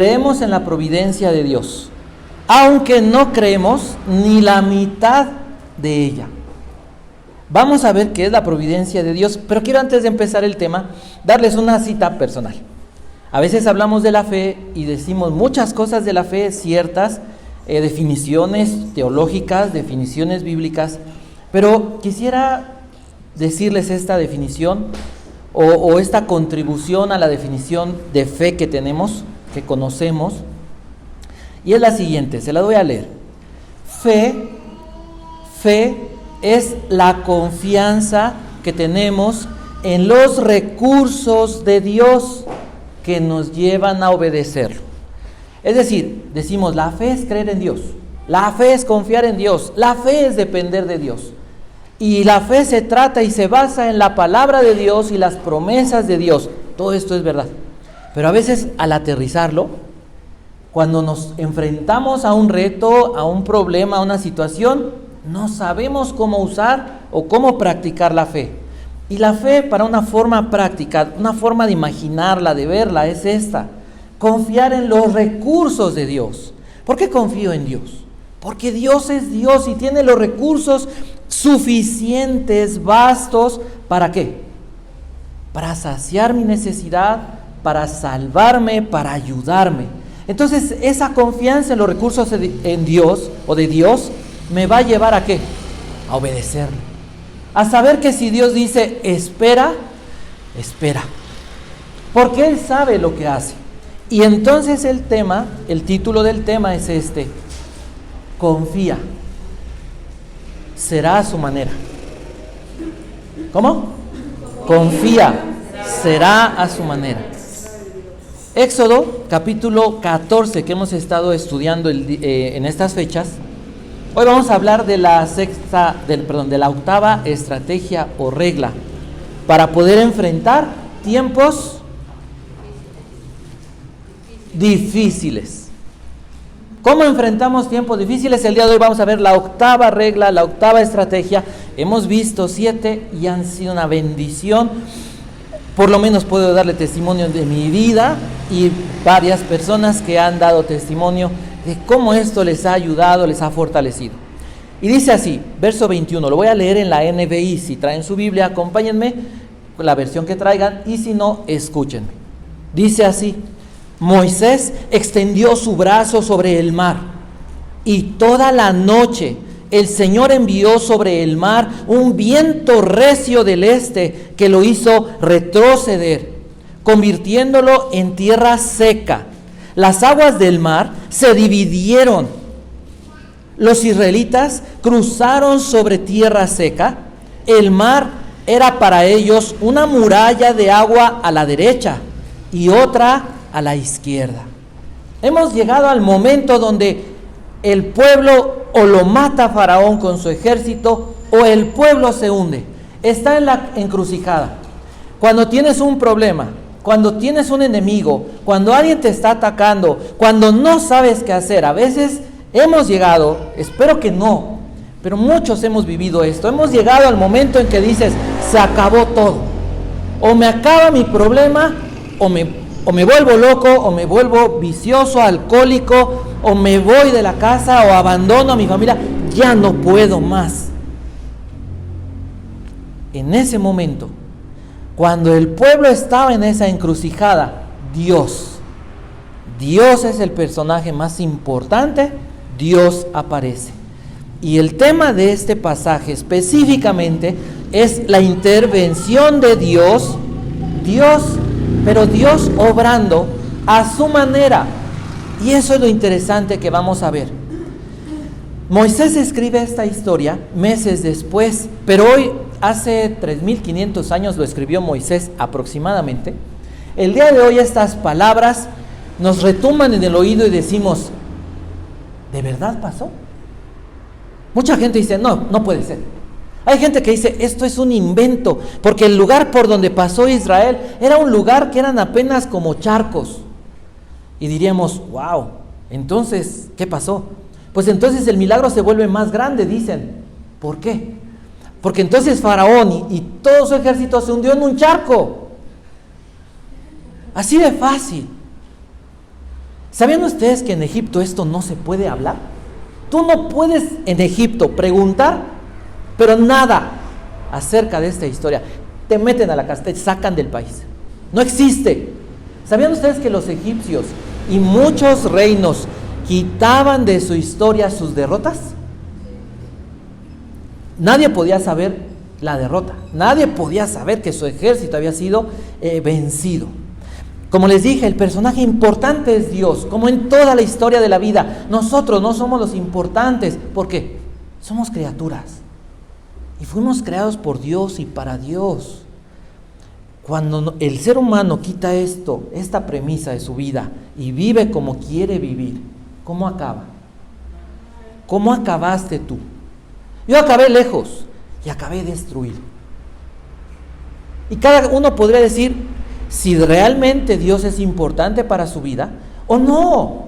Creemos en la providencia de Dios, aunque no creemos ni la mitad de ella. Vamos a ver qué es la providencia de Dios, pero quiero antes de empezar el tema, darles una cita personal. A veces hablamos de la fe y decimos muchas cosas de la fe, ciertas definiciones teológicas, definiciones bíblicas, pero quisiera decirles esta definición o esta contribución a la definición de fe que tenemos, que conocemos, y es la siguiente, se la voy a leer. Fe es la confianza que tenemos en los recursos de Dios que nos llevan a obedecerlo. Es decir, decimos, la fe es creer en Dios, la fe es confiar en Dios, la fe es depender de Dios. Y la fe se trata y se basa en la palabra de Dios y las promesas de Dios. Todo esto es verdad. Pero a veces al aterrizarlo, cuando nos enfrentamos a un reto, a un problema, a una situación, no sabemos cómo usar o cómo practicar la fe. Y la fe, para una forma práctica, una forma de imaginarla, de verla, es esta: confiar en los recursos de Dios. ¿Por qué confío en Dios? Porque Dios es Dios y tiene los recursos suficientes, vastos, ¿para qué? Para saciar mi necesidad, para salvarme, para ayudarme. Entonces, esa confianza en los recursos en Dios o de Dios me va a llevar ¿a qué? A obedecerle. A saber que si Dios dice espera, espera. Porque Él sabe lo que hace. Y entonces el título del tema es este: confía. Será a su manera. ¿Cómo? Confía. Será a su manera. Éxodo, capítulo 14, que hemos estado estudiando en estas fechas. Hoy vamos a hablar de la octava estrategia o regla para poder enfrentar tiempos difíciles. ¿Cómo enfrentamos tiempos difíciles? El día de hoy vamos a ver la octava regla, la octava estrategia. Hemos visto 7 y han sido una bendición. Por lo menos puedo darle testimonio de mi vida y varias personas que han dado testimonio de cómo esto les ha ayudado, les ha fortalecido. Y dice así, verso 21, lo voy a leer en la NBI. Si traen su Biblia, acompáñenme con la versión que traigan, y si no, escúchenme. Dice así: Moisés extendió su brazo sobre el mar, y toda la noche el Señor envió sobre el mar un viento recio del este que lo hizo retroceder, convirtiéndolo en tierra seca. Las aguas del mar se dividieron. Los israelitas cruzaron sobre tierra seca. El mar era para ellos una muralla de agua a la derecha y otra a la izquierda. Hemos llegado al momento donde el pueblo o lo mata Faraón con su ejército o el pueblo se hunde. Está en la encrucijada. Cuando tienes un problema, cuando tienes un enemigo, cuando alguien te está atacando, cuando no sabes qué hacer, a veces hemos llegado, espero que no, pero muchos hemos vivido esto, hemos llegado al momento en que dices, se acabó todo. O me acaba mi problema, o me vuelvo loco, o me vuelvo vicioso, alcohólico, o me voy de la casa, o abandono a mi familia, ya no puedo más. En ese momento, cuando el pueblo estaba en esa encrucijada, Dios es el personaje más importante, Dios aparece. Y el tema de este pasaje específicamente es la intervención de Dios, pero Dios obrando a su manera. Y eso es lo interesante que vamos a ver. Moisés escribe esta historia meses después, pero hoy, hace 3500 años lo escribió Moisés aproximadamente. El día de hoy estas palabras nos retumban en el oído y decimos, ¿de verdad pasó? Mucha gente dice, no puede ser. Hay gente que dice, esto es un invento, porque el lugar por donde pasó Israel era un lugar que eran apenas como charcos. Y diríamos, wow, entonces, ¿qué pasó? Pues entonces el milagro se vuelve más grande, dicen. ¿Por qué? Porque entonces Faraón y todo su ejército se hundió en un charco. Así de fácil. ¿Sabían ustedes que en Egipto esto no se puede hablar? Tú no puedes en Egipto preguntar, pero nada acerca de esta historia. Te meten a la cárcel, te sacan del país. No existe. ¿Sabían ustedes que los egipcios y muchos reinos quitaban de su historia sus derrotas? Nadie podía saber la derrota. Nadie podía saber que su ejército había sido vencido. Como les dije, el personaje importante es Dios, como en toda la historia de la vida. Nosotros no somos los importantes. ¿Por qué? Somos criaturas. Y fuimos creados por Dios y para Dios. Cuando el ser humano quita esta premisa de su vida y vive como quiere vivir, ¿cómo acaba? ¿Cómo acabaste tú? Yo acabé lejos y acabé destruido. Y cada uno podría decir si realmente Dios es importante para su vida o no.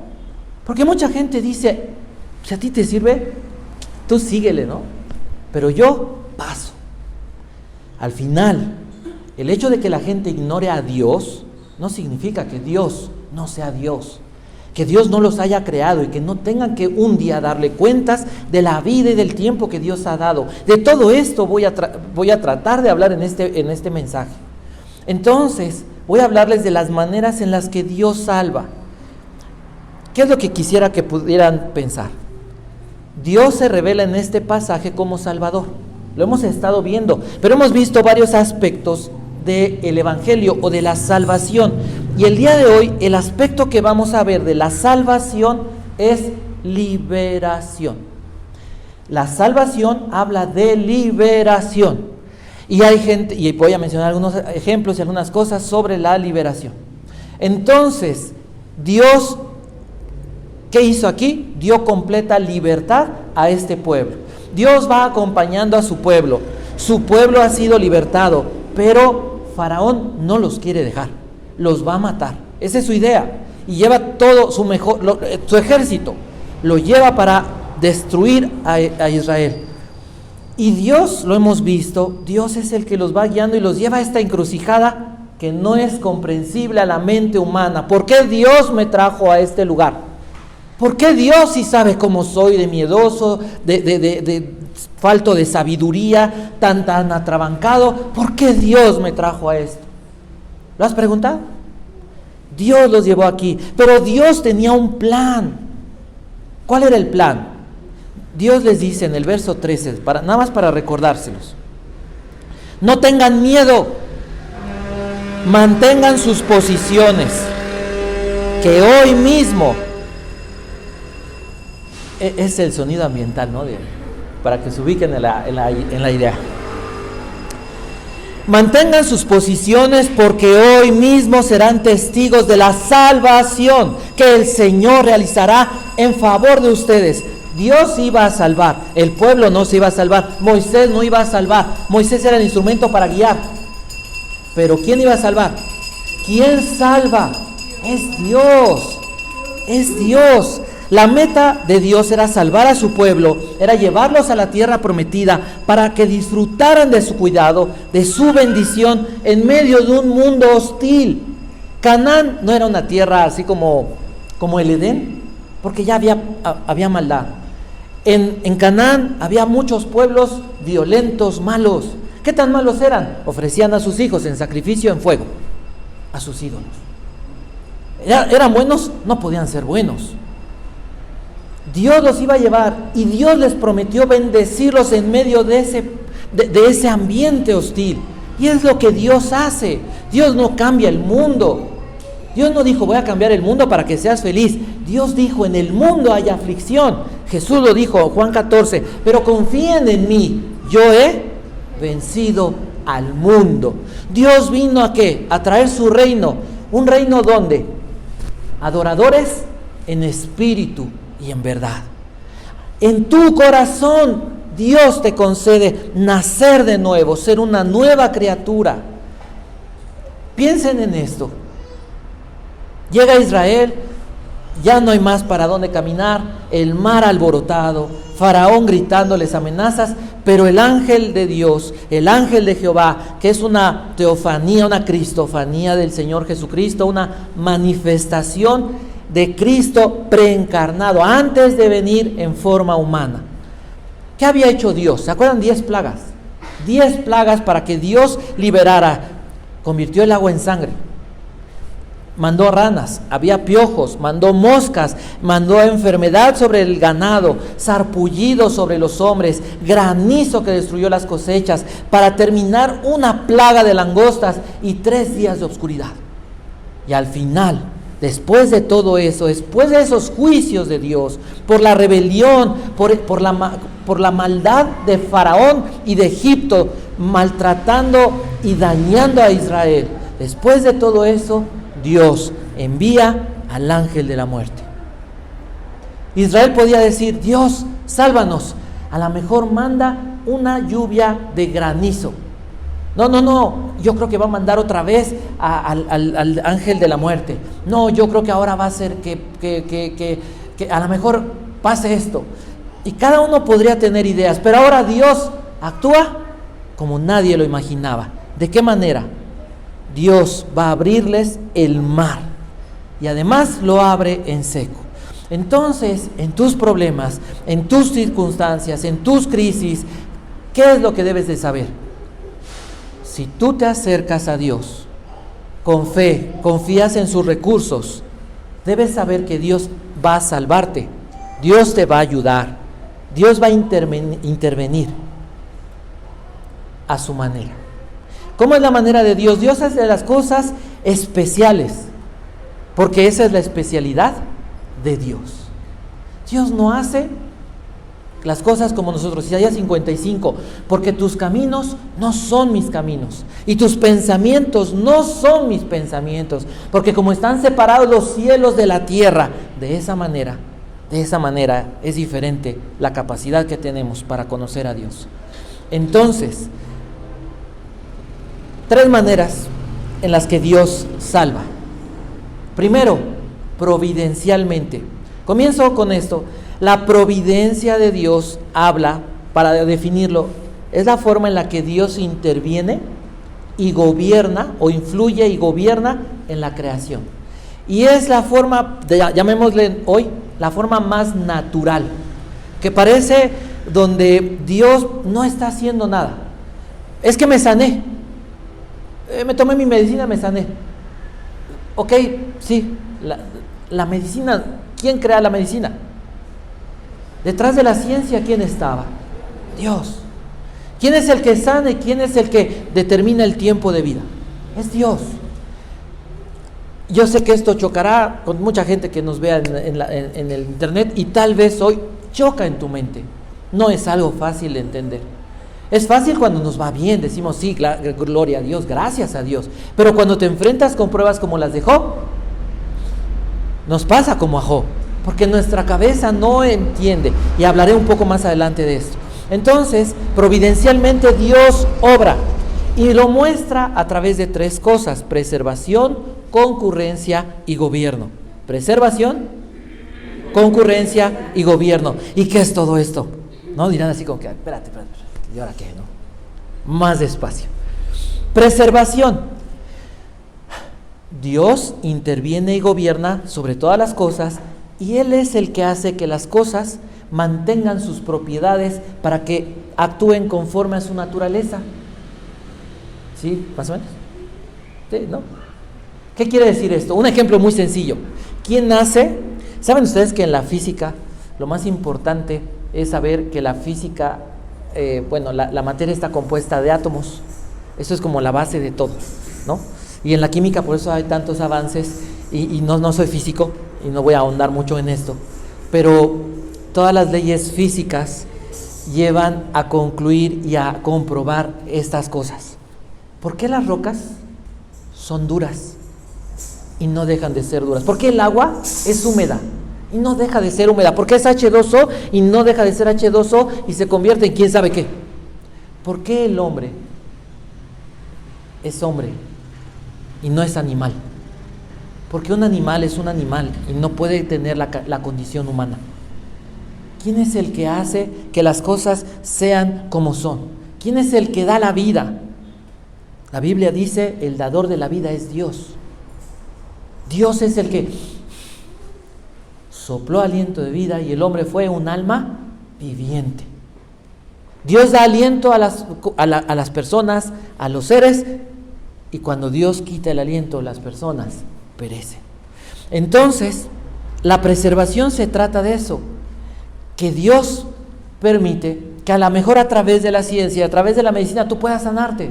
Porque mucha gente dice, si a ti te sirve, tú síguele, ¿no? Pero yo paso. Al final, el hecho de que la gente ignore a Dios no significa que Dios no sea Dios, que Dios no los haya creado y que no tengan que un día darle cuentas de la vida y del tiempo que Dios ha dado. De todo esto voy a tratar de hablar en este mensaje. Entonces, voy a hablarles de las maneras en las que Dios salva. ¿Qué es lo que quisiera que pudieran pensar? Dios se revela en este pasaje como Salvador. Lo hemos estado viendo, pero hemos visto varios aspectos del Evangelio o de la salvación. Y el día de hoy, el aspecto que vamos a ver de la salvación es liberación. La salvación habla de liberación. Y hay gente, y voy a mencionar algunos ejemplos y algunas cosas sobre la liberación. Entonces, Dios, ¿qué hizo aquí? Dio completa libertad a este pueblo. Dios va acompañando a su pueblo. Su pueblo ha sido libertado, pero Faraón no los quiere dejar. Los va a matar. Esa es su idea. Y lleva todo su ejército. Lo lleva para destruir a Israel. Y Dios, lo hemos visto, Dios es el que los va guiando y los lleva a esta encrucijada que no es comprensible a la mente humana. ¿Por qué Dios me trajo a este lugar? ¿Por qué Dios, si sabe cómo soy de miedoso, de falto de sabiduría, tan atrabancado? ¿Por qué Dios me trajo a esto? ¿Lo has preguntado? Dios los llevó aquí, pero Dios tenía un plan. ¿Cuál era el plan? Dios les dice en el verso 13, nada más para recordárselos: no tengan miedo, mantengan sus posiciones, que hoy mismo, es el sonido ambiental, ¿no? Para que se ubiquen en la idea. Mantengan sus posiciones porque hoy mismo serán testigos de la salvación que el Señor realizará en favor de ustedes. Dios iba a salvar, el pueblo no se iba a salvar, Moisés no iba a salvar, Moisés era el instrumento para guiar. Pero ¿quién iba a salvar? ¿Quién salva? Es Dios, es Dios. La meta de Dios era salvar a su pueblo, era llevarlos a la tierra prometida para que disfrutaran de su cuidado, de su bendición en medio de un mundo hostil. Canaán no era una tierra así como el Edén, porque ya había maldad. En Canaán había muchos pueblos violentos, malos. ¿Qué tan malos eran? Ofrecían a sus hijos en sacrificio en fuego, a sus ídolos. ¿Eran buenos? No podían ser buenos. Dios los iba a llevar y Dios les prometió bendecirlos en medio de ese ambiente hostil. Y es lo que Dios hace. Dios no cambia el mundo. Dios no dijo, voy a cambiar el mundo para que seas feliz. Dios dijo, en el mundo hay aflicción. Jesús lo dijo, Juan 14, pero confíen en mí, yo he vencido al mundo. Dios vino ¿a qué? A traer su reino. ¿Un reino dónde? Adoradores en espíritu y en verdad. En tu corazón Dios te concede nacer de nuevo, ser una nueva criatura. Piensen en esto. Llega Israel, ya no hay más para dónde caminar, el mar alborotado, Faraón gritándoles amenazas, pero el ángel de Dios, el ángel de Jehová, que es una teofanía, una cristofanía del Señor Jesucristo, una manifestación, de Cristo preencarnado, antes de venir en forma humana. ¿Qué había hecho Dios? ¿Se acuerdan? 10 plagas. 10 plagas para que Dios liberara. Convirtió el agua en sangre. Mandó ranas, había piojos, mandó moscas, mandó enfermedad sobre el ganado, sarpullido sobre los hombres, granizo que destruyó las cosechas, para terminar una plaga de langostas y 3 días de oscuridad. Y al final, después de todo eso, después de esos juicios de Dios, por la rebelión, por la maldad de Faraón y de Egipto, maltratando y dañando a Israel, después de todo eso, Dios envía al ángel de la muerte. Israel podía decir: Dios, sálvanos. A lo mejor manda una lluvia de granizo. No, yo creo que va a mandar otra vez al ángel de la muerte. No, yo creo que ahora va a ser que a lo mejor pase esto. Y cada uno podría tener ideas, pero ahora Dios actúa como nadie lo imaginaba. ¿De qué manera? Dios va a abrirles el mar y además lo abre en seco. Entonces, en tus problemas, en tus circunstancias, en tus crisis, ¿qué es lo que debes de saber? Si tú te acercas a Dios con fe, confías en sus recursos, debes saber que Dios va a salvarte, Dios te va a ayudar, Dios va a intervenir a su manera. ¿Cómo es la manera de Dios? Dios hace las cosas especiales, porque esa es la especialidad de Dios. Dios no hace las cosas como nosotros. Isaías 55, porque tus caminos no son mis caminos, y tus pensamientos no son mis pensamientos, porque como están separados los cielos de la tierra, de esa manera es diferente la capacidad que tenemos para conocer a Dios. Entonces, 3 maneras en las que Dios salva. Primero, providencialmente. Comienzo con esto. La providencia de Dios habla, para definirlo, es la forma en la que Dios interviene y gobierna, o influye y gobierna en la creación. Y es la forma, llamémosle hoy, la forma más natural, que parece donde Dios no está haciendo nada. Es que me sané. Me tomé mi medicina, me sané. Ok, sí, la medicina, ¿quién crea la medicina? Detrás de la ciencia, ¿quién estaba? Dios. ¿Quién es el que sana y quién es el que determina el tiempo de vida? Es Dios. Yo sé que esto chocará con mucha gente que nos vea en el internet, y tal vez hoy choca en tu mente. No es algo fácil de entender. Es fácil cuando nos va bien, decimos sí, gloria a Dios, gracias a Dios. Pero cuando te enfrentas con pruebas como las de Job, nos pasa como a Job, porque nuestra cabeza no entiende, y hablaré un poco más adelante de esto. Entonces, providencialmente Dios obra, y lo muestra a través de 3 cosas: preservación, concurrencia y gobierno. Preservación, concurrencia y gobierno. ¿Y qué es todo esto? No dirán así como que, espérate, ¿y ahora qué? ¿No? Más despacio. Preservación. Dios interviene y gobierna sobre todas las cosas, y Él es el que hace que las cosas mantengan sus propiedades para que actúen conforme a su naturaleza. ¿Sí? ¿Más o menos? ¿Sí? ¿No? ¿Qué quiere decir esto? Un ejemplo muy sencillo. ¿Quién nace? ¿Saben ustedes que en la física lo más importante es saber que la física, la materia está compuesta de átomos? Eso es como la base de todo, ¿no? Y en la química por eso hay tantos avances, y no soy físico y no voy a ahondar mucho en esto, pero todas las leyes físicas llevan a concluir y a comprobar estas cosas. ¿Por qué las rocas son duras y no dejan de ser duras? ¿Por qué el agua es húmeda y no deja de ser húmeda? ¿Por qué es H2O y no deja de ser H2O y se convierte en quién sabe qué? ¿Por qué el hombre es hombre y no es animal? Porque un animal es un animal y no puede tener la condición humana. ¿Quién es el que hace que las cosas sean como son? ¿Quién es el que da la vida? La Biblia dice, el dador de la vida es Dios. Dios es el que sopló aliento de vida y el hombre fue un alma viviente. Dios da aliento a las personas, a los seres, y cuando Dios quita el aliento, las personas perecen. Entonces, la preservación se trata de eso, que Dios permite que a lo mejor a través de la ciencia, a través de la medicina, tú puedas sanarte,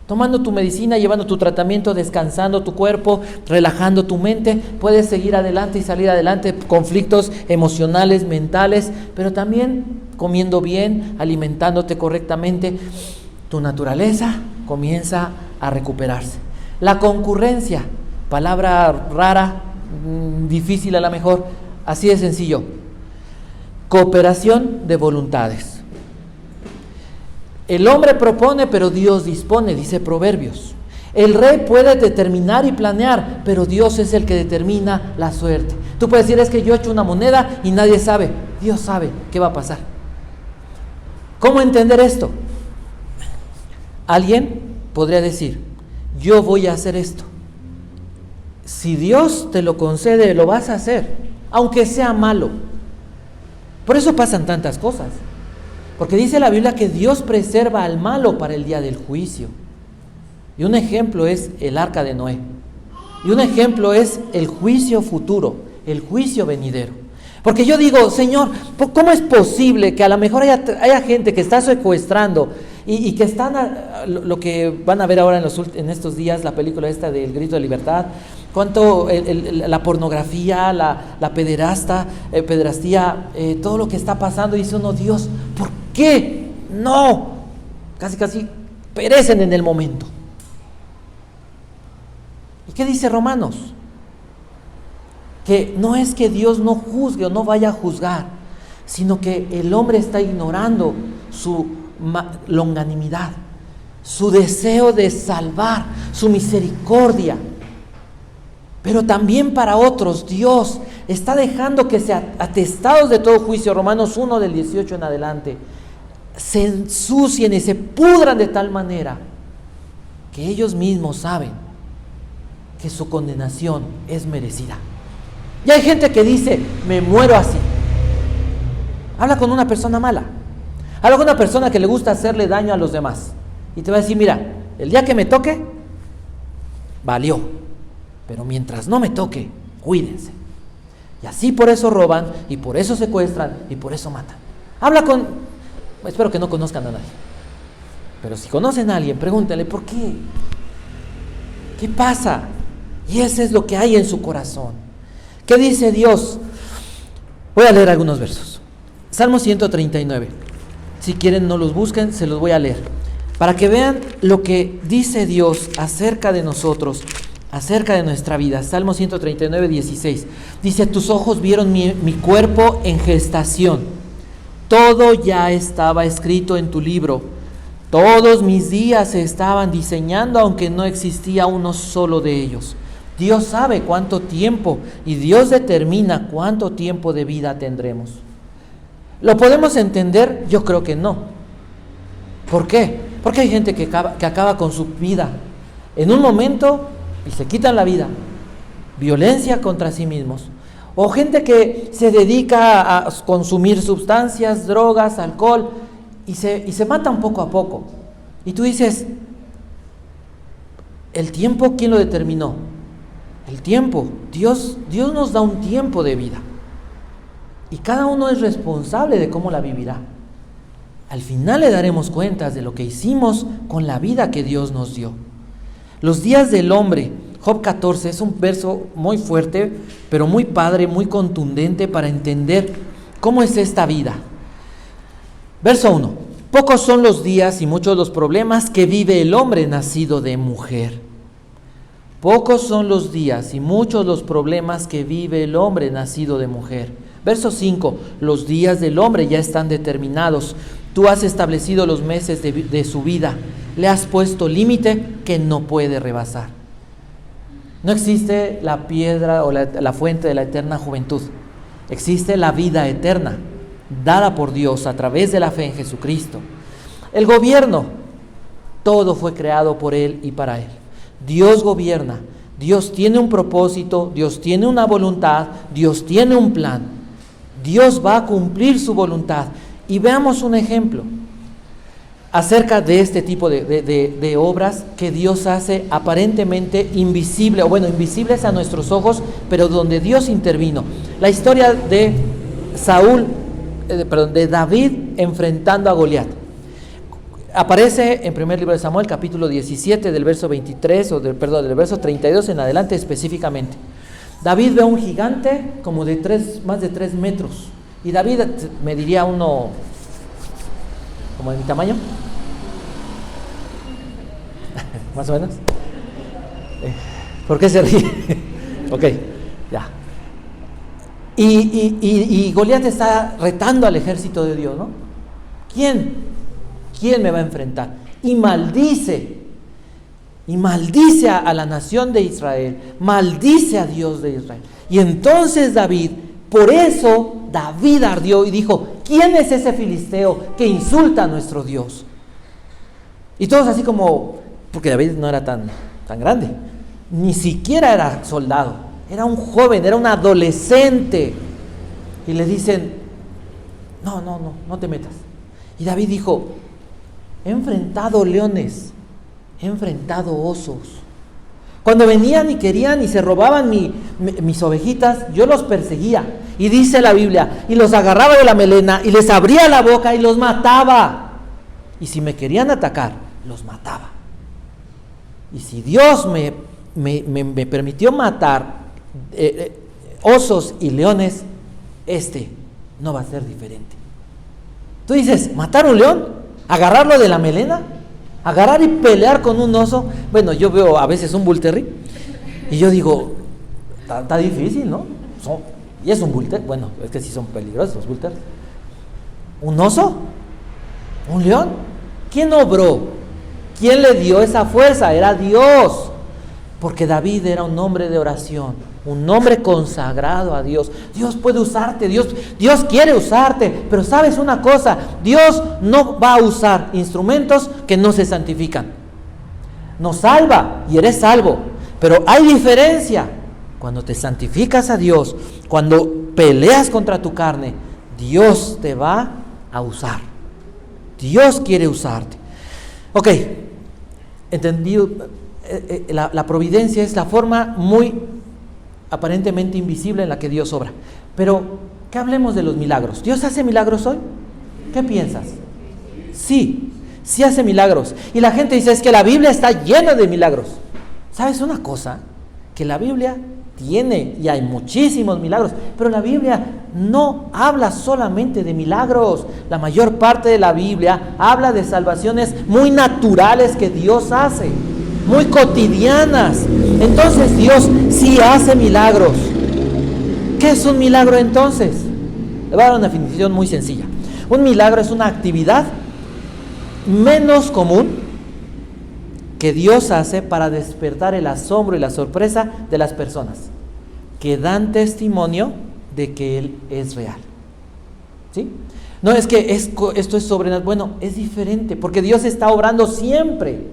tomando tu medicina, llevando tu tratamiento, descansando tu cuerpo, relajando tu mente, puedes seguir adelante y salir adelante, conflictos emocionales, mentales, pero también comiendo bien, alimentándote correctamente, tu naturaleza comienza a recuperarse. La concurrencia, palabra rara, difícil a lo mejor, así de sencillo. Cooperación de voluntades. El hombre propone, pero Dios dispone, dice Proverbios. El rey puede determinar y planear, pero Dios es el que determina la suerte. Tú puedes decir, es que yo echo una moneda y nadie sabe. Dios sabe qué va a pasar. ¿Cómo entender esto? Alguien podría decir, yo voy a hacer esto. Si Dios te lo concede, lo vas a hacer, aunque sea malo. Por eso pasan tantas cosas. Porque dice la Biblia que Dios preserva al malo para el día del juicio. Y un ejemplo es el arca de Noé. Y un ejemplo es el juicio futuro, el juicio venidero. Porque yo digo, Señor, ¿cómo es posible que a lo mejor haya gente que está secuestrando y que están, lo que van a ver ahora en estos días, la película esta del Grito de Libertad, cuánto la pornografía, la pederastía, todo lo que está pasando, dice uno, Dios, ¿por qué? No, casi perecen en el momento. ¿Y qué dice Romanos? Que no es que Dios no juzgue o no vaya a juzgar, sino que el hombre está ignorando su longanimidad, su deseo de salvar, su misericordia. Pero también para otros Dios está dejando que sean atestados de todo juicio, Romanos 1 del 18 en adelante, se ensucien y se pudran de tal manera que ellos mismos saben que su condenación es merecida. Y hay gente que dice, me muero así. Habla con una persona mala. Habla con una persona que le gusta hacerle daño a los demás. Y te va a decir, mira, el día que me toque, valió. Pero mientras no me toque, cuídense. Y así por eso roban, y por eso secuestran, y por eso matan. Habla con... Espero que no conozcan a nadie. Pero si conocen a alguien, pregúntale, ¿por qué? ¿Qué pasa? Y eso es lo que hay en su corazón. ¿Qué dice Dios? Voy a leer algunos versos. Salmo 139. Si quieren no los busquen, se los voy a leer. Para que vean lo que dice Dios acerca de nosotros, acerca de nuestra vida. Salmo 139, 16. Dice, tus ojos vieron mi cuerpo en gestación. Todo ya estaba escrito en tu libro. Todos mis días se estaban diseñando, aunque no existía uno solo de ellos. Dios sabe cuánto tiempo y Dios determina cuánto tiempo de vida tendremos. ¿Lo podemos entender? Yo creo que no. ¿Por qué? Porque hay gente que acaba con su vida en un momento y se quitan la vida. Violencia contra sí mismos. O gente que se dedica a consumir sustancias, drogas, alcohol y se matan poco a poco. Y tú dices, ¿el tiempo quién lo determinó? El tiempo, Dios nos da un tiempo de vida y cada uno es responsable de cómo la vivirá. Al final le daremos cuentas de lo que hicimos con la vida que Dios nos dio. Los días del hombre, Job 14, es un verso muy fuerte, pero muy padre, muy contundente para entender cómo es esta vida. Verso 1, pocos son los días y muchos los problemas que vive el hombre nacido de mujer. Pocos son los días y muchos los problemas que vive el hombre nacido de mujer. Verso 5, los días del hombre ya están determinados. Tú has establecido los meses de su vida. Le has puesto límite que no puede rebasar. No existe la piedra o la fuente de la eterna juventud. Existe la vida eterna, dada por Dios a través de la fe en Jesucristo. El gobierno, todo fue creado por Él y para Él. Dios gobierna, Dios tiene un propósito, Dios tiene una voluntad, Dios tiene un plan. Dios va a cumplir su voluntad. Y veamos un ejemplo acerca de este tipo de obras que Dios hace aparentemente invisible, o bueno, invisibles a nuestros ojos, pero donde Dios intervino. La historia de de David enfrentando a Goliat. Aparece en primer libro de Samuel, capítulo 17, del verso 23, del verso 32 en adelante específicamente. David ve a un gigante como de más de 3 metros. Y David mediría uno, como de mi tamaño, más o menos. ¿Por qué se ríe? Ok, ya. Y Goliat está retando al ejército de Dios, ¿no? ¿Quién me va a enfrentar? Y maldice a la nación de Israel, maldice a Dios de Israel. Y entonces por eso David ardió y dijo: ¿quién es ese filisteo que insulta a nuestro Dios? Y todos así como, porque David no era tan grande, ni siquiera era soldado, era un joven, era un adolescente. Y le dicen: no te metas. Y David dijo: he enfrentado leones, he enfrentado osos. Cuando venían y querían y se robaban mis ovejitas, yo los perseguía. Y dice la Biblia, y los agarraba de la melena y les abría la boca y los mataba. Y si me querían atacar, los mataba. Y si Dios me permitió matar osos y leones, no va a ser diferente. Tú dices, ¿matar un león? ¿Agarrarlo de la melena? ¿Agarrar y pelear con un oso? Bueno, yo veo a veces un bull terrier y yo digo, está difícil, ¿no? Y es un bull terrier, bueno, es que sí son peligrosos los bull terrier. ¿Un oso? ¿Un león? ¿Quién obró? ¿Quién le dio esa fuerza? Era Dios. Porque David era un hombre de oración, un hombre consagrado a Dios. Dios puede usarte, Dios quiere usarte, pero ¿sabes una cosa? Dios no va a usar instrumentos que no se santifican. Nos salva y eres salvo, pero hay diferencia. Cuando te santificas a Dios, cuando peleas contra tu carne, Dios te va a usar. Dios quiere usarte. Ok, entendido. La providencia es la forma muy aparentemente invisible en la que Dios obra. Pero, ¿qué hablemos de los milagros? ¿Dios hace milagros hoy? ¿Qué piensas? Sí hace milagros. Y la gente dice, es que la Biblia está llena de milagros. ¿Sabes una cosa? Que la Biblia tiene, y hay muchísimos milagros, pero la Biblia no habla solamente de milagros. La mayor parte de la Biblia habla de salvaciones muy naturales que Dios hace, muy cotidianas. Entonces Dios sí hace milagros. ¿Qué es un milagro entonces? Le voy a dar una definición muy sencilla. Un milagro es una actividad menos común que Dios hace para despertar el asombro y la sorpresa de las personas que dan testimonio de que Él es real. ¿Sí? No es que esto es sobrenatural. Bueno, es diferente, porque Dios está obrando siempre.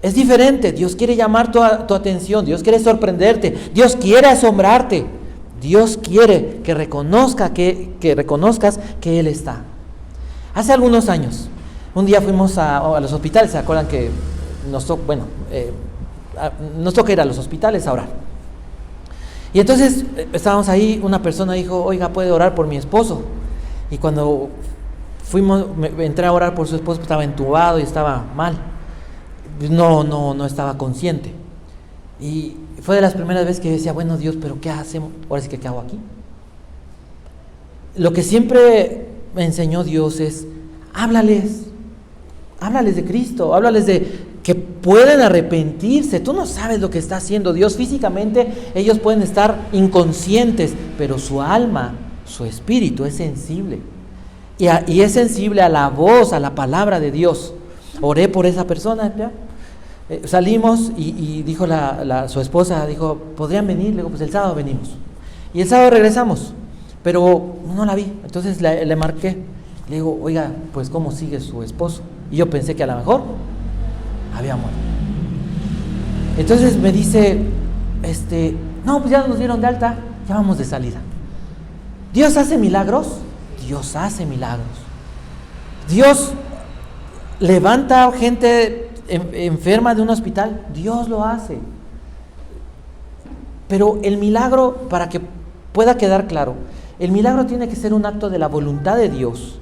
Es diferente. Dios quiere llamar tu atención, Dios quiere sorprenderte, Dios quiere asombrarte, Dios quiere que reconozcas que Él está. Hace algunos años, un día fuimos a los hospitales. ¿Se acuerdan que nos toca ir a los hospitales a orar? Y entonces estábamos ahí, una persona dijo, oiga, ¿puede orar por mi esposo? Y cuando entré a orar por su esposo, estaba entubado y estaba mal. No estaba consciente. Y fue de las primeras veces que decía, bueno, Dios, pero ¿qué hacemos? Ahora sí que, ¿qué hago aquí? Lo que siempre me enseñó Dios es, háblales de Cristo, háblales de que pueden arrepentirse. Tú no sabes lo que está haciendo Dios físicamente. Ellos pueden estar inconscientes, pero su alma, su espíritu es sensible. Y es sensible a la voz, a la palabra de Dios. Oré por esa persona, ¿ya? Salimos y dijo su esposa, dijo, ¿podrían venir? Le digo, pues el sábado venimos. Y el sábado regresamos, pero no la vi. Entonces le marqué, le digo, oiga, pues ¿cómo sigue su esposo? Y yo pensé que a lo mejor había muerto. Entonces me dice, no, pues ya nos dieron de alta, ya vamos de salida. ¿Dios hace milagros? Dios hace milagros. Dios levanta gente enferma de un hospital, Dios lo hace. Pero el milagro, para que pueda quedar claro, el milagro tiene que ser un acto de la voluntad de Dios,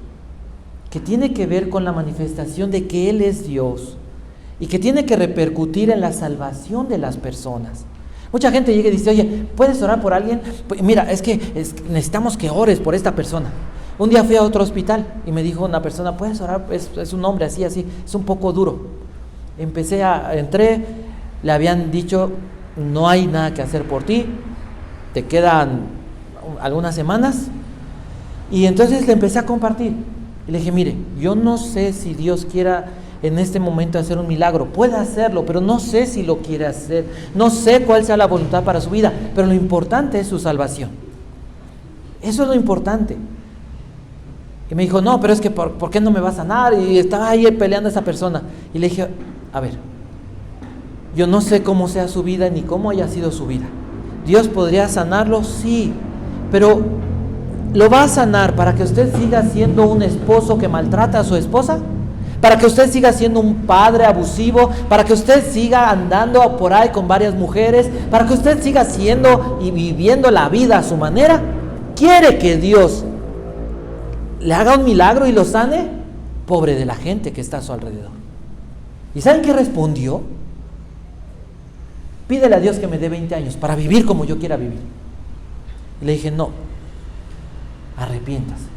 que tiene que ver con la manifestación de que Él es Dios y que tiene que repercutir en la salvación de las personas. Mucha gente llega y dice, oye, ¿puedes orar por alguien? Pues mira, es que necesitamos que ores por esta persona. Un día fui a otro hospital y me dijo una persona, ¿puedes orar? Es un hombre así, es un poco duro. Entré, le habían dicho, no hay nada que hacer por ti, te quedan algunas semanas. Y entonces le empecé a compartir y le dije, mire, yo no sé si Dios quiera en este momento hacer un milagro, puede hacerlo, pero no sé si lo quiere hacer, no sé cuál sea la voluntad para su vida, pero lo importante es su salvación. Eso es lo importante. Y me dijo, no, pero es que ¿por qué no me va a sanar? Y estaba ahí peleando a esa persona. Y le dije, a ver, yo no sé cómo sea su vida ni cómo haya sido su vida. ¿Dios podría sanarlo? Sí, pero ¿lo va a sanar para que usted siga siendo un esposo que maltrata a su esposa? ¿Para que usted siga siendo un padre abusivo? ¿Para que usted siga andando por ahí con varias mujeres? ¿Para que usted siga siendo y viviendo la vida a su manera? ¿Quiere que Dios le haga un milagro y lo sane? Pobre de la gente que está a su alrededor. ¿Y saben qué respondió? Pídele a Dios que me dé 20 años para vivir como yo quiera vivir. Y le dije, no, arrepiéntase.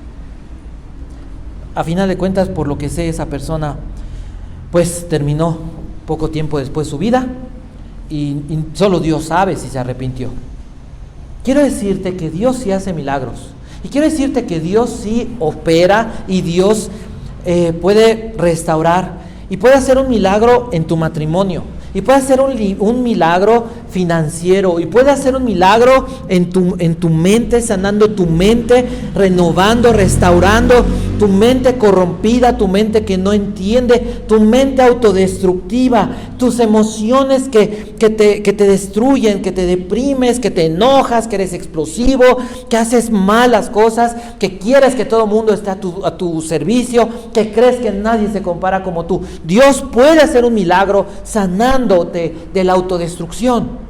A final de cuentas, por lo que sé, esa persona pues terminó poco tiempo después su vida y solo Dios sabe si se arrepintió. Quiero decirte que Dios sí hace milagros y quiero decirte que Dios sí opera y Dios puede restaurar y puede hacer un milagro en tu matrimonio y puede hacer un milagro financiero y puede hacer un milagro en tu mente, sanando tu mente, renovando, restaurando tu mente corrompida, tu mente que no entiende, tu mente autodestructiva, tus emociones que te destruyen, que te deprimes, que te enojas, que eres explosivo, que haces malas cosas, que quieres que todo el mundo esté a tu servicio, que crees que nadie se compara como tú. Dios puede hacer un milagro sanándote de la autodestrucción.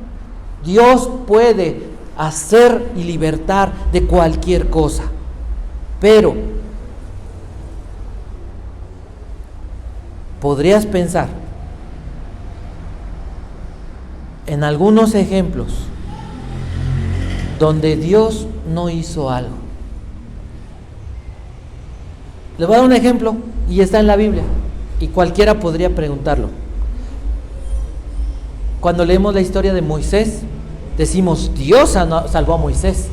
Dios puede hacer y libertar de cualquier cosa, pero podrías pensar en algunos ejemplos donde Dios no hizo algo. Les voy a dar un ejemplo y está en la Biblia y cualquiera podría preguntarlo. Cuando leemos la historia de Moisés, decimos, Dios salvó a Moisés.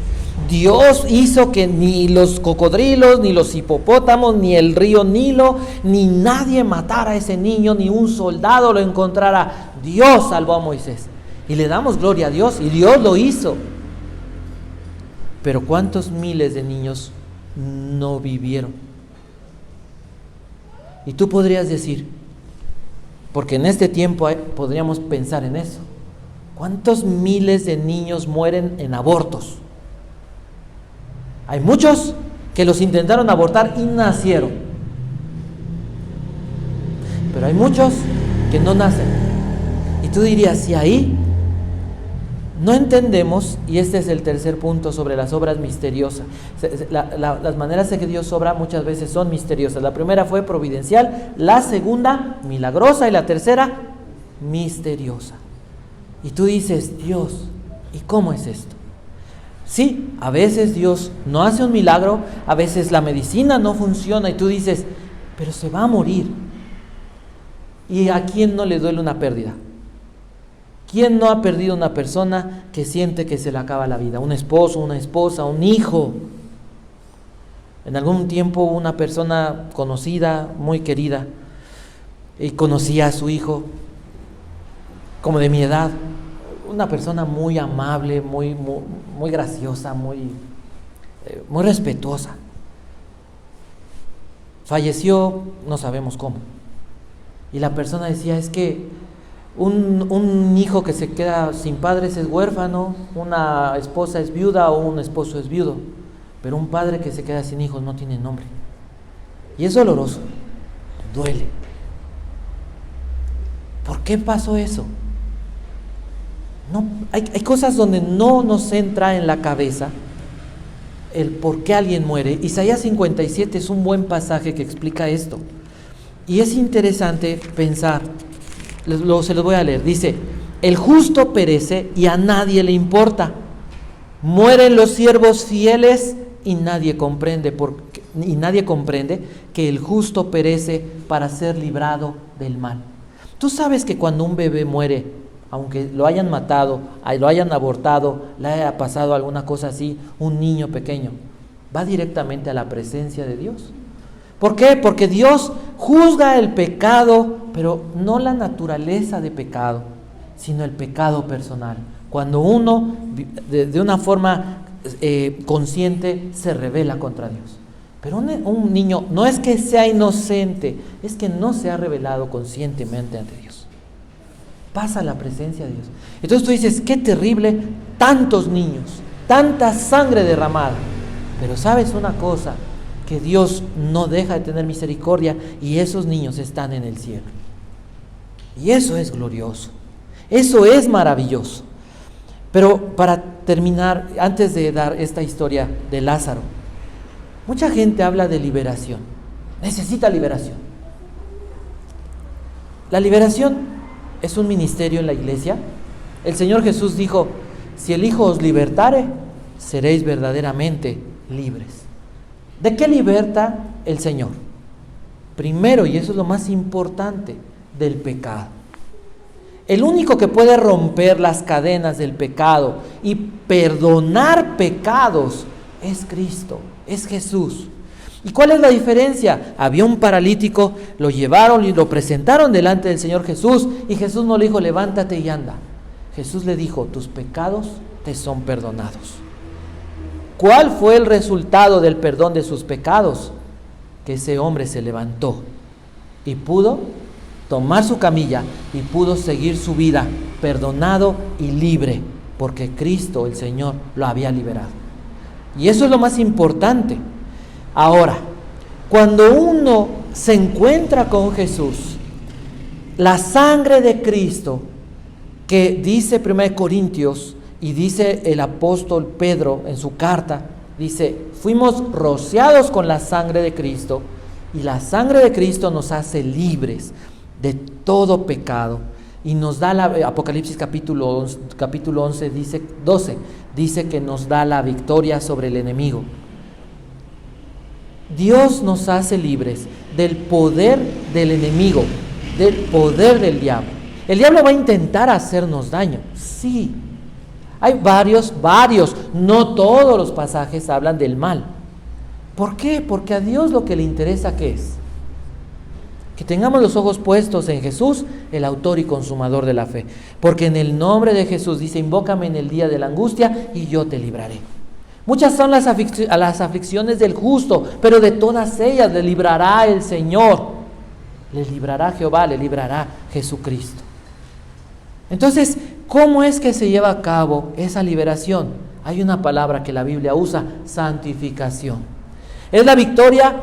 Dios hizo que ni los cocodrilos, ni los hipopótamos, ni el río Nilo, ni nadie matara a ese niño, ni un soldado lo encontrara. Dios salvó a Moisés. Y le damos gloria a Dios, y Dios lo hizo. Pero ¿cuántos miles de niños no vivieron? Y tú podrías decir, porque en este tiempo podríamos pensar en eso, ¿cuántos miles de niños mueren en abortos? Hay muchos que los intentaron abortar y nacieron, pero hay muchos que no nacen. Y tú dirías, si ahí no entendemos, y este es el tercer punto sobre las obras misteriosas, las maneras en que Dios obra muchas veces son misteriosas. La primera fue providencial, la segunda milagrosa y la tercera misteriosa. Y tú dices, Dios, ¿y cómo es esto? Sí, a veces Dios no hace un milagro, a veces la medicina no funciona y tú dices, pero se va a morir. ¿Y a quién no le duele una pérdida? ¿Quién no ha perdido una persona que siente que se le acaba la vida? Un esposo, una esposa, un hijo. En algún tiempo una persona conocida, muy querida, y conocía a su hijo, como de mi edad, una persona muy amable, muy graciosa, muy respetuosa. Falleció, no sabemos cómo. Y la persona decía, es que Un hijo que se queda sin padres es huérfano, una esposa es viuda o un esposo es viudo, pero un padre que se queda sin hijos no tiene nombre. Y es doloroso, duele. ¿Por qué pasó eso? No, hay cosas donde no nos entra en la cabeza el por qué alguien muere. Isaías 57 es un buen pasaje que explica esto. Y es interesante pensar, se los voy a leer. Dice: el justo perece y a nadie le importa. Mueren los siervos fieles y nadie comprende que el justo perece para ser librado del mal. Tú sabes que cuando un bebé muere, aunque lo hayan matado, lo hayan abortado, le haya pasado alguna cosa así, un niño pequeño, va directamente a la presencia de Dios. ¿Por qué? Porque Dios juzga el pecado, pero no la naturaleza de pecado, sino el pecado personal. Cuando uno, de una forma consciente, se rebela contra Dios. Pero un niño no es que sea inocente, es que no se ha rebelado conscientemente ante Dios. Pasa a la presencia de Dios. Entonces tú dices: qué terrible, tantos niños, tanta sangre derramada. Pero sabes una cosa, que Dios no deja de tener misericordia y esos niños están en el cielo. Y eso es glorioso, eso es maravilloso. Pero para terminar, antes de dar esta historia de Lázaro, mucha gente habla de liberación, necesita liberación. La liberación es un ministerio en la iglesia. El Señor Jesús dijo: si el Hijo os libertare, seréis verdaderamente libres. ¿De qué liberta el Señor? Primero, y eso es lo más importante, del pecado. El único que puede romper las cadenas del pecado y perdonar pecados es Cristo, es Jesús. ¿Y cuál es la diferencia? Había un paralítico, lo llevaron y lo presentaron delante del Señor Jesús, y Jesús no le dijo: levántate y anda. Jesús le dijo: tus pecados te son perdonados. ¿Cuál fue el resultado del perdón de sus pecados? Que ese hombre se levantó y pudo tomar su camilla y pudo seguir su vida perdonado y libre, porque Cristo, el Señor, lo había liberado. Y eso es lo más importante. Ahora, cuando uno se encuentra con Jesús, la sangre de Cristo, que dice 1 Corintios, y dice el apóstol Pedro en su carta, dice: fuimos rociados con la sangre de Cristo, y la sangre de Cristo nos hace libres de todo pecado, y nos da Apocalipsis capítulo 11 dice, 12, dice que nos da la victoria sobre el enemigo. Dios nos hace libres del poder del enemigo, del poder del diablo. El diablo va a intentar hacernos daño, sí. Hay varios, no todos los pasajes hablan del mal. ¿Por qué? Porque a Dios lo que le interesa, ¿qué es? Que tengamos los ojos puestos en Jesús, el autor y consumador de la fe. Porque en el nombre de Jesús dice: invócame en el día de la angustia y yo te libraré. Muchas son las aflicciones del justo, pero de todas ellas le librará el Señor. Le librará Jehová, le librará Jesucristo. Entonces, ¿cómo es que se lleva a cabo esa liberación? Hay una palabra que la Biblia usa: santificación. Es la victoria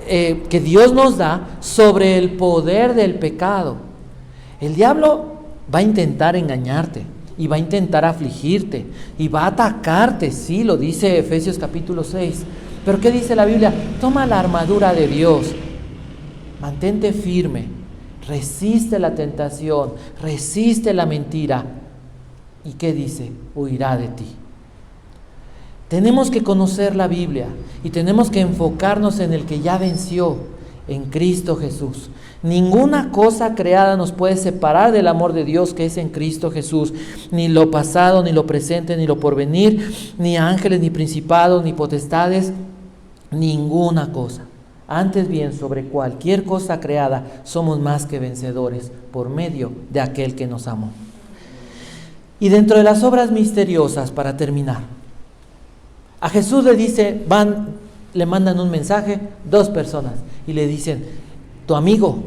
que Dios nos da sobre el poder del pecado. El diablo va a intentar engañarte y va a intentar afligirte y va a atacarte, sí, lo dice Efesios capítulo 6. Pero ¿qué dice la Biblia? Toma la armadura de Dios, mantente firme, resiste la tentación, resiste la mentira. ¿Y qué dice? Huirá de ti. Tenemos que conocer la Biblia y tenemos que enfocarnos en el que ya venció, en Cristo Jesús. Ninguna cosa creada nos puede separar del amor de Dios que es en Cristo Jesús. Ni lo pasado, ni lo presente, ni lo porvenir, ni ángeles, ni principados, ni potestades, ninguna cosa. Antes bien, sobre cualquier cosa creada, somos más que vencedores por medio de aquel que nos amó. Y dentro de las obras misteriosas, para terminar, a Jesús le mandan un mensaje, 2 personas, y le dicen: tu amigo,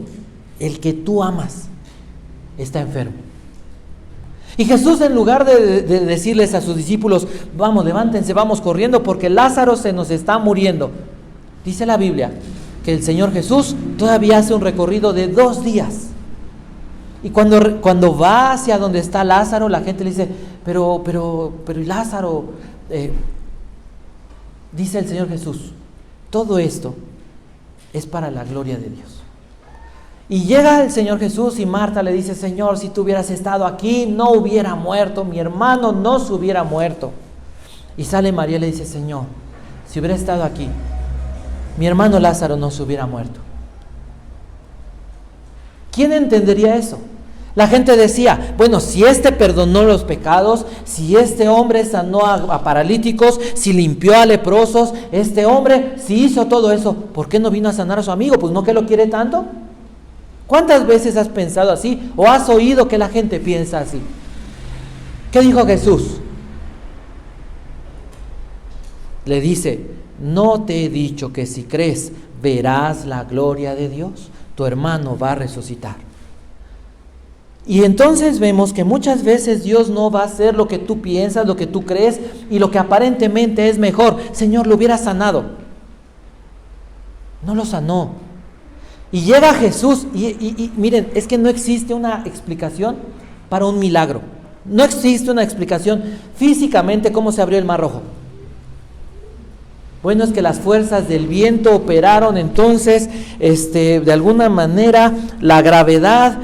el que tú amas, está enfermo. Y Jesús, en lugar de decirles a sus discípulos, vamos, levántense, vamos corriendo porque Lázaro se nos está muriendo, dice la Biblia que el Señor Jesús todavía hace un recorrido de 2 días. Y cuando va hacia donde está Lázaro, la gente le dice, pero ¿y Lázaro? Dice el Señor Jesús, todo esto es para la gloria de Dios. Y llega el Señor Jesús y Marta le dice, Señor, si tú hubieras estado aquí, no hubiera muerto, mi hermano no se hubiera muerto. Y sale María y le dice, Señor, si hubiera estado aquí, mi hermano Lázaro no se hubiera muerto. ¿Quién entendería eso? La gente decía, bueno, si este perdonó los pecados, si este hombre sanó a paralíticos, si limpió a leprosos, este hombre, si hizo todo eso, ¿por qué no vino a sanar a su amigo? Pues no que lo quiere tanto. ¿Cuántas veces has pensado así o has oído que la gente piensa así? ¿Qué dijo Jesús? Le dice, no te he dicho que si crees verás la gloria de Dios, tu hermano va a resucitar. Y entonces vemos que muchas veces Dios no va a hacer lo que tú piensas, lo que tú crees y lo que aparentemente es mejor. Señor, lo hubiera sanado. No lo sanó. Y llega Jesús y miren, es que no existe una explicación para un milagro. No existe una explicación físicamente cómo se abrió el Mar Rojo. Bueno, es que las fuerzas del viento operaron, entonces, de alguna manera, la gravedad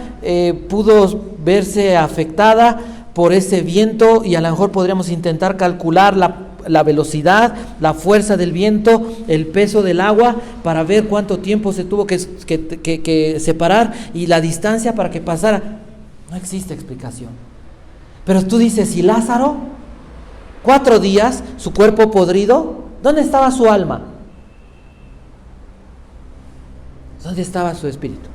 pudo verse afectada por ese viento y a lo mejor podríamos intentar calcular la velocidad, la fuerza del viento, el peso del agua para ver cuánto tiempo se tuvo que separar y la distancia para que pasara. No existe explicación. Pero tú dices, ¿y Lázaro? 4 días, su cuerpo podrido. ¿Dónde estaba su alma? ¿Dónde estaba su espíritu?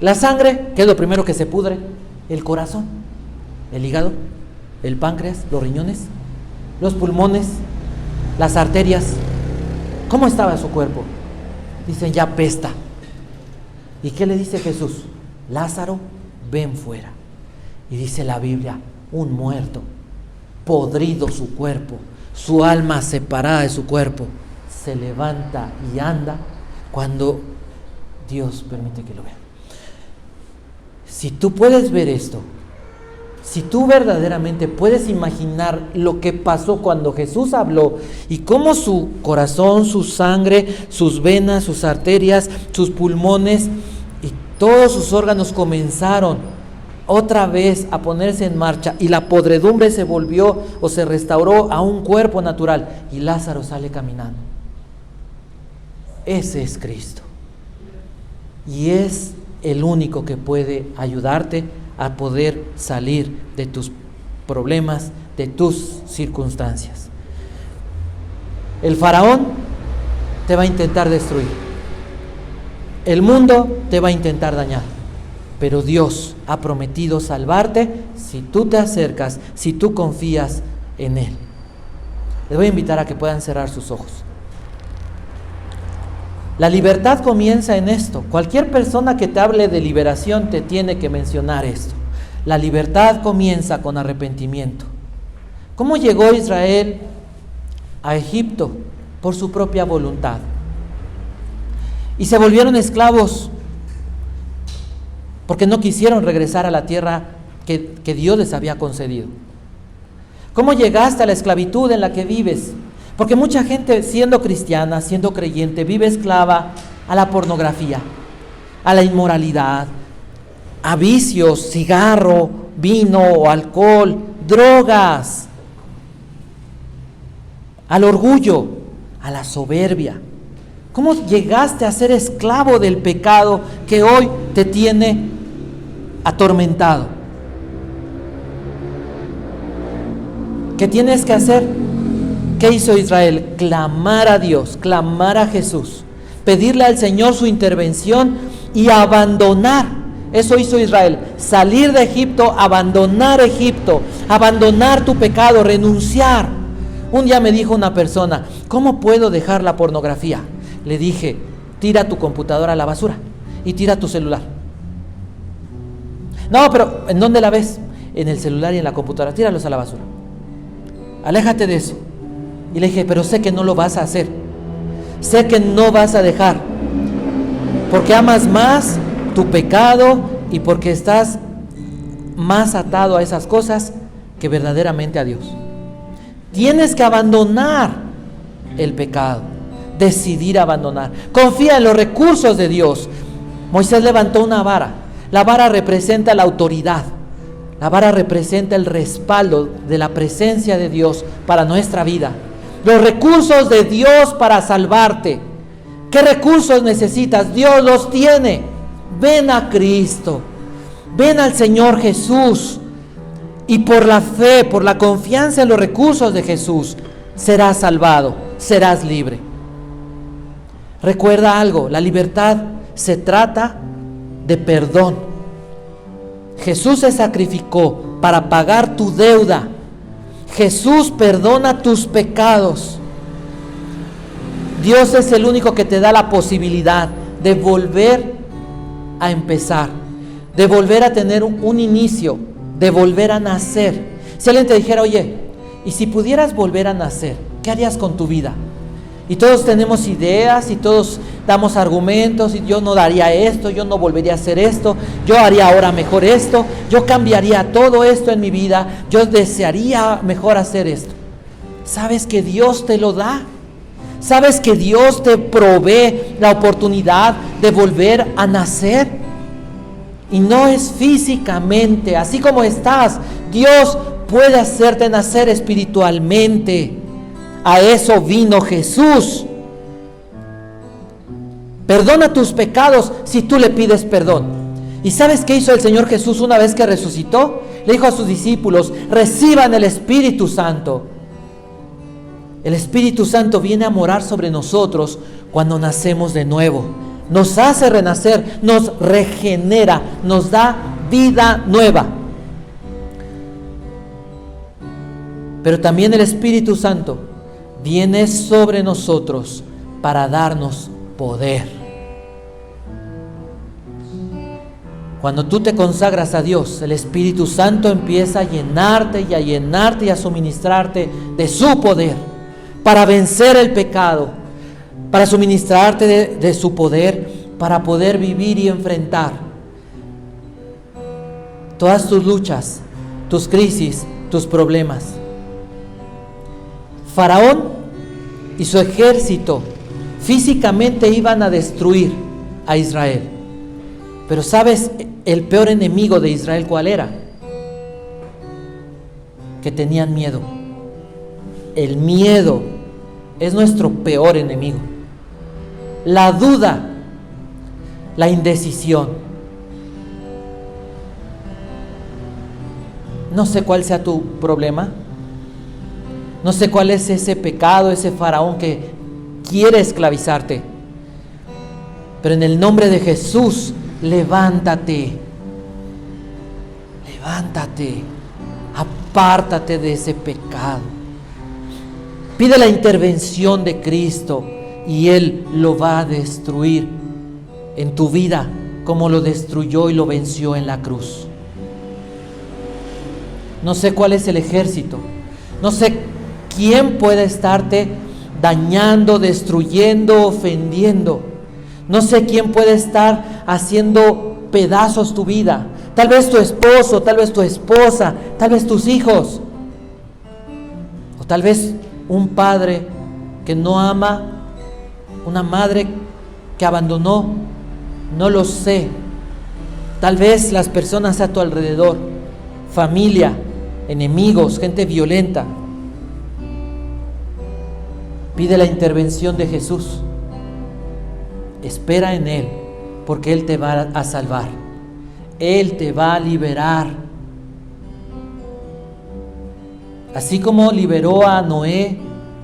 La sangre, ¿qué es lo primero que se pudre? El corazón, el hígado, el páncreas, los riñones, los pulmones, las arterias. ¿Cómo estaba su cuerpo? Dicen, ya apesta. ¿Y qué le dice Jesús? Lázaro, ven fuera. Y dice la Biblia, un muerto, podrido su cuerpo, su alma separada de su cuerpo, se levanta y anda cuando Dios permite que lo vea. Si tú puedes ver esto, si tú verdaderamente puedes imaginar lo que pasó cuando Jesús habló y cómo su corazón, su sangre, sus venas, sus arterias, sus pulmones y todos sus órganos comenzaron otra vez a ponerse en marcha y la podredumbre se volvió o se restauró a un cuerpo natural y Lázaro sale caminando. Ese es Cristo y es el único que puede ayudarte a poder salir de tus problemas, de tus circunstancias. El faraón te va a intentar destruir, el mundo te va a intentar dañar, pero Dios ha prometido salvarte si tú te acercas, si tú confías en Él. Les voy a invitar a que puedan cerrar sus ojos. La libertad comienza en esto. Cualquier persona que te hable de liberación te tiene que mencionar esto. La libertad comienza con arrepentimiento. ¿Cómo llegó Israel a Egipto? Por su propia voluntad. Y se volvieron esclavos porque no quisieron regresar a la tierra que Dios les había concedido. ¿Cómo llegaste a la esclavitud en la que vives? Porque mucha gente, siendo cristiana, siendo creyente, vive esclava a la pornografía, a la inmoralidad, a vicios, cigarro, vino o alcohol, drogas, al orgullo, a la soberbia. ¿Cómo llegaste a ser esclavo del pecado que hoy te tiene atormentado? ¿Qué tienes que hacer? ¿Qué hizo Israel? Clamar a Dios, clamar a Jesús, pedirle al Señor su intervención y abandonar. Eso hizo Israel, salir de Egipto, abandonar tu pecado, renunciar. Un día me dijo una persona, ¿cómo puedo dejar la pornografía? Le dije, tira tu computadora a la basura. y tira tu celular. No, pero ¿en dónde la ves? En el celular y en la computadora. Tíralos a la basura. Aléjate de eso. Y le dije, pero sé que no lo vas a hacer. Sé que no vas a dejar. Porque amas más tu pecado y porque estás más atado a esas cosas que verdaderamente a Dios. Tienes que abandonar el pecado. Decidir abandonar. Confía en los recursos de Dios. Moisés levantó una vara. La vara representa la autoridad. La vara representa el respaldo de la presencia de Dios para nuestra vida. Los recursos de Dios para salvarte. ¿Qué recursos necesitas? Dios los tiene. Ven a Cristo. Ven al Señor Jesús. Y por la fe, por la confianza en los recursos de Jesús, serás salvado, serás libre. Recuerda algo, la libertad se trata de perdón. Jesús se sacrificó para pagar tu deuda. Jesús perdona tus pecados. Dios es el único que te da la posibilidad de volver a empezar, de volver a tener un inicio, de volver a nacer. Si alguien te dijera, oye, ¿y si pudieras volver a nacer? ¿Qué harías con tu vida? Y todos tenemos ideas y todos damos argumentos, y yo no daría esto, yo no volvería a hacer esto, yo haría ahora mejor esto, yo cambiaría todo esto en mi vida, yo desearía mejor hacer esto. ¿Sabes que Dios te lo da? ¿Sabes que Dios te provee la oportunidad de volver a nacer? Y no es físicamente, así como estás, Dios puede hacerte nacer espiritualmente. A eso vino Jesús. Perdona tus pecados si tú le pides perdón. ¿Y sabes qué hizo el Señor Jesús una vez que resucitó? Le dijo a sus discípulos, reciban el Espíritu Santo. El Espíritu Santo viene a morar sobre nosotros cuando nacemos de nuevo. Nos hace renacer, nos regenera, nos da vida nueva. Pero también el Espíritu Santo viene sobre nosotros para darnos poder. Cuando tú te consagras a Dios, el Espíritu Santo empieza a llenarte y a llenarte y a suministrarte de su poder para vencer el pecado, para suministrarte de su poder, para poder vivir y enfrentar todas tus luchas, tus crisis, tus problemas. Faraón y su ejército físicamente iban a destruir a Israel. Pero ¿sabes el peor enemigo de Israel cuál era? Que tenían miedo. El miedo es nuestro peor enemigo. La duda, la indecisión. No sé cuál sea tu problema. No sé cuál es ese pecado, ese faraón que quiere esclavizarte. Pero en el nombre de Jesús, levántate. Levántate. Apártate de ese pecado. Pide la intervención de Cristo y Él lo va a destruir en tu vida como lo destruyó y lo venció en la cruz. No sé cuál es el ejército. No sé quién puede estarte dañando, destruyendo, ofendiendo. No sé quién puede estar haciendo pedazos tu vida. Tal vez tu esposo, tal vez tu esposa, tal vez tus hijos. O tal vez un padre que no ama, una madre que abandonó. No lo sé. Tal vez las personas a tu alrededor, familia, enemigos, gente violenta. Pide la intervención de Jesús. Espera en Él, porque Él te va a salvar. Él te va a liberar. Así como liberó a Noé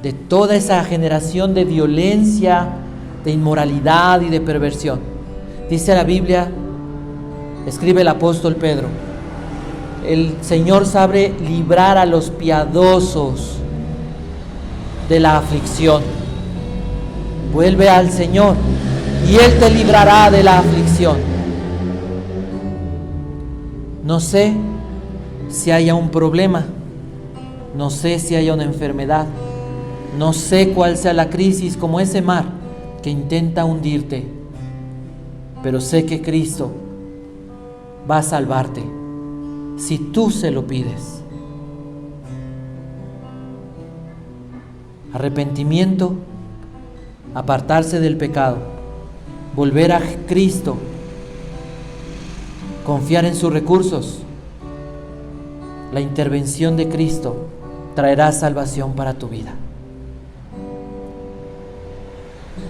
de toda esa generación de violencia, de inmoralidad y de perversión. Dice la Biblia, escribe el apóstol Pedro, el Señor sabe librar a los piadosos de la aflicción. Vuelve al Señor, y Él te librará de la aflicción. No sé si haya un problema, no sé si haya una enfermedad, no sé cuál sea la crisis como ese mar que intenta hundirte, pero sé que Cristo va a salvarte si tú se lo pides. Arrepentimiento, apartarse del pecado, volver a Cristo, confiar en sus recursos. La intervención de Cristo traerá salvación para tu vida.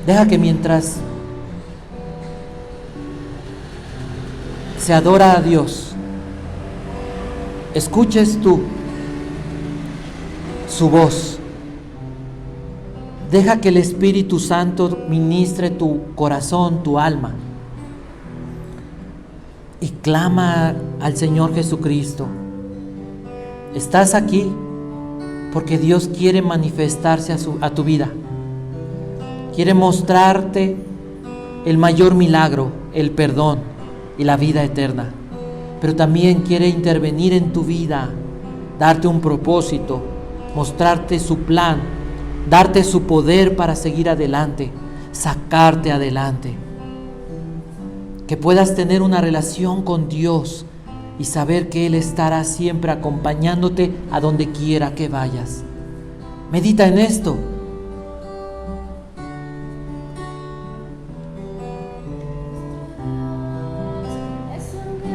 Deja que mientras se adora a Dios, escuches tú su voz. Deja que el Espíritu Santo ministre tu corazón, tu alma, y clama al Señor Jesucristo. Estás aquí porque Dios quiere manifestarse a tu vida. Quiere mostrarte el mayor milagro, el perdón y la vida eterna. Pero también quiere intervenir en tu vida, darte un propósito, mostrarte su plan, darte su poder para seguir adelante, sacarte adelante. Que puedas tener una relación con Dios y saber que Él estará siempre acompañándote a donde quiera que vayas. Medita en esto.